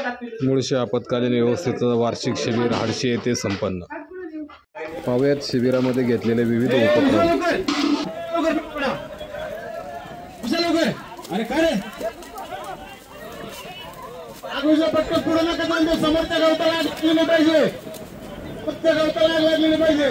मुळशी आपत्कालीन व्यवस्थेचं वार्षिक शिबिर हाडशी येथे संपन्न। पाहुयात शिबिरामध्ये घेतलेले विविध उपक्रम। अरे काय रे आगोजा पटकन पुढे नका जाऊ, समोरच्या गवताला लागली पाहिजे, फक्त गवताला लागली पाहिजे।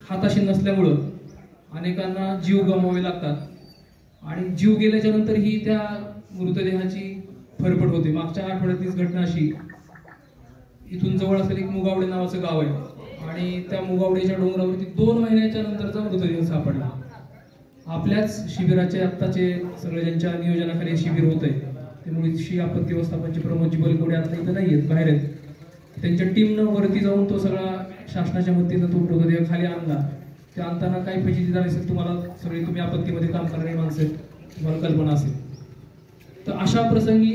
हाताशी नसल्यामुळं अनेकांना जीव गमवावे लागतात आणि जीव गेल्याच्या नंतर ही त्या मृतदेहाची फरफट होते। मागच्या आठवड्यातलीच घटना अशी, इथून जवळ असलेलं एक मुगावडे नावाचं गाव आहे आणि त्या मुगावडेच्या डोंगरावरती 2 महिन्याच्या नंतरचा मृतदेह सापडला। आपल्याच शिबिराचे आत्ताचे सगळे ज्यांच्या नियोजनाखाली शिबिर होत आहे ते मुळशी आपत्ती व्यवस्थापनचे प्रमोदजी बलकोडे आता इथं नाही आहेत, बाहेर आहेत। त्यांच्या टीमनं वरती जाऊन तो सगळा शासनाच्या मदतीनं तो मृतदेह खाली आणला। ते आणताना काही फजिती झाली असेल, तुम्हाला सगळे तुम्ही आपत्तीमध्ये काम करणारी माणसं तुम्हाला कल्पना असेल, तर अशा प्रसंगी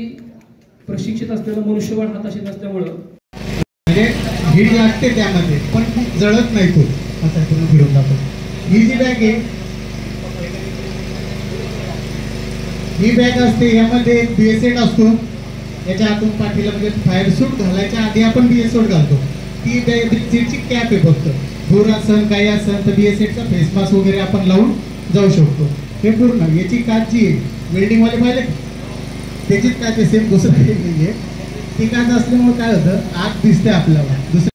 प्रशिक्षित असलेलं मनुष्यबळ हाताशी नसल्यामुळं म्हणजे भीड लागते त्यामध्ये, पण जळत नाही तो असा पूर्ण फिरवून जातो। ही जी बॅग आहे ही बॅग असते, यामध्ये बीएसएट असतो, याच्या आतून पाठीला म्हणजे फायर सूट घालायच्या आधी आपण बीएसएट घालतो। ती बीएसएटची कॅप आहे, फक्त धूर असन काही असन तर बीएसएटचा फेस मास्क वगैरे आपण लावून जाऊ शकतो। हे पूर्ण याची काच जी आहे वेल्डिंग वाले पाहिले त्याचीच काच आहे, सेम दुसरं काही नाहीये। ती काच असल्यामुळे काय होतं, आग दिसते आपल्याला, दुसरं